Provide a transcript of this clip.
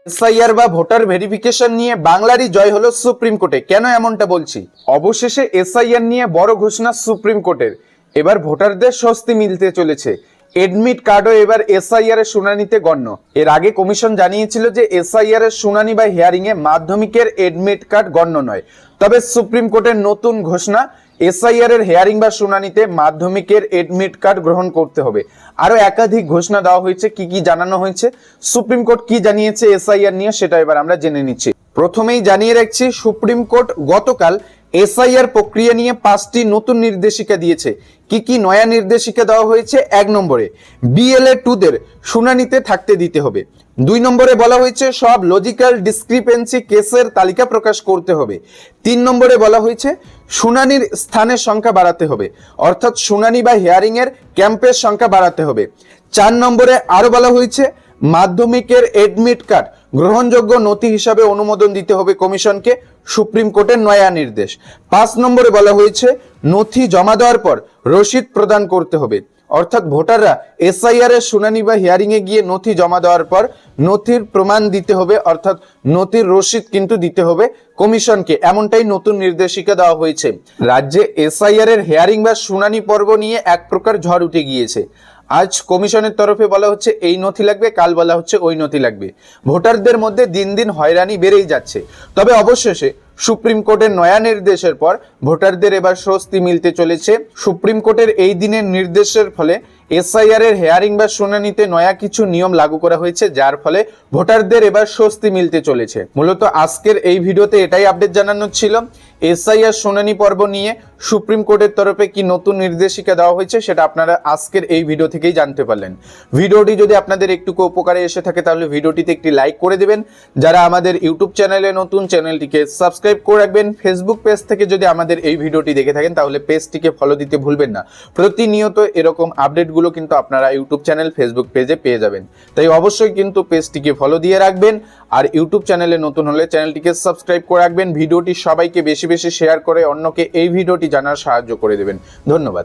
SIR বা voter verification নিয়ে বাংলারই জয় হলো সুপ্রিম কোর্টে। কেন এমনটা বলছি? অবশেষে এসআইআর নিয়ে বড় ঘোষণা সুপ্রিম কোর্টের। এবার ভোটারদের স্বস্তি মিলতে চলেছে। এডমিট কার্ডও এবার এসআইআর এর শুনানিতে গণ্য। এর আগে কমিশন জানিয়েছিল যে এসআইআর এর শুনানি বা হিয়ারিং এ মাধ্যমিকের এডমিট কার্ড গণ্য নয়। তবে সুপ্রিম কোর্টের নতুন ঘোষণা, এসআইআর এর হিয়ারিং বা শুনানিতে মাধ্যমিকের এডমিট কার্ড গ্রহণ করতে হবে। আরো একাধিক ঘোষণা দেওয়া হয়েছে। কি কি জানানো হয়েছে, সুপ্রিম কোর্ট কি জানিয়েছে এসআইআর নিয়ে, সেটা এবার আমরা জেনে নিচ্ছি। প্রথমেই জানিয়ে রাখছি, সুপ্রিম কোর্ট গতকাল এসআইআর প্রক্রিয়া নিয়ে 5টি নতুন নির্দেশিকা দিয়েছে। কি কি নয়া নির্দেশিকা দেওয়া হয়েছে? 1 নম্বরে বিএলএ 2দের শুনানিতে থাকতে দিতে হবে। 2 নম্বরে বলা হয়েছে সব লজিক্যাল ডিসক্রিপেন্সি কেসের তালিকা প্রকাশ করতে হবে। 3 নম্বরে বলা হয়েছে শুনানির স্থানের সংখ্যা বাড়াতে হবে, অর্থাৎ শুনানি বা হিয়ারিং এর ক্যাম্পের সংখ্যা বাড়াতে হবে। 4 নম্বরে আরো বলা হয়েছে মাধ্যমিকের এডমিট কার্ড গ্রহণযোগ্য নথি হিসাবে অনুমোদন দিতে হবে কমিশনকে, সুপ্রিম কোর্টের নয়া নির্দেশ। 5 নম্বরে বলা হয়েছে নথি জমা দেওয়ার পর রসিদ প্রদান করতে হবে, অর্থাৎ ভোটাররা এসআইআর এর শুনানি বা হিয়ারিং এ গিয়ে নথি জমা দেওয়ার পর নথির প্রমাণ দিতে হবে, অর্থাৎ নথির রসিদ কিন্তু দিতে হবে কমিশনকে। এমনটাই নতুন নির্দেশিকা দেওয়া হয়েছে। রাজ্যে এসআইআর এর হিয়ারিং বা শুনানি পর্ব নিয়ে এক প্রকার ঝড় উঠে গিয়েছে। আজ কমিশনের তরফে বলা হচ্ছে এই নথি লাগবে, কাল বলা হচ্ছে ওই নথি লাগবে। ভোটারদের মধ্যে দিন দিন হয়রানি বেড়েই যাচ্ছে। তবে অবশেষে সুপ্রিম কোর্টের নয়া নির্দেশের পর ভোটারদের এবার স্বস্তি মিলতে চলেছে। সুপ্রিম কোর্টের এই দিনের নির্দেশের ফলে এসআইআর এর হিয়ারিং বা শুনানিতে নয়া কিছু নিয়ম লাগু করা হয়েছে, যার ফলে ভোটারদের এবার স্বস্তি মিলতে চলেছে। মূলত আজকের এই ভিডিওতে এটাই আপডেট জানানো ছিল। এসআইআর শুনানি পর্ব নিয়ে সুপ্রিম কোর্টের তরফে কি নতুন নির্দেশিকা দেওয়া হয়েছে সেটা আপনারা আজকের এই ভিডিও থেকেই জানতে পারলেন। ভিডিওটি যদি আপনাদের একটুকু উপকারে এসে থাকে তাহলে ভিডিওটিতে একটি লাইক করে দেবেন। যারা আমাদের ইউটিউব চ্যানেলে নতুন, চ্যানেলটিকে সাবস্ক্রাইব করে রাখবেন। ফেসবুক পেজ থেকে যদি আমাদের এই ভিডিওটি দেখে থাকেন তাহলে পেজটিকে ফলো দিতে ভুলবেন না। প্রতিনিয়ত এরকম আপডেটগুলো কিন্তু আপনারা ইউটিউব চ্যানেল, ফেসবুক পেজে পেয়ে যাবেন। তাই অবশ্যই কিন্তু পেজটিকে ফলো দিয়ে রাখবেন। আর ইউটিউব চ্যানেলে নতুন হলে চ্যানেলটিকে সাবস্ক্রাইব করে রাখবেন। ভিডিওটি সবাইকে বেশি বেশি শেয়ার করে অন্যকে এই ভিডিওটি জানার সাহায্য করে দেবেন। ধন্যবাদ।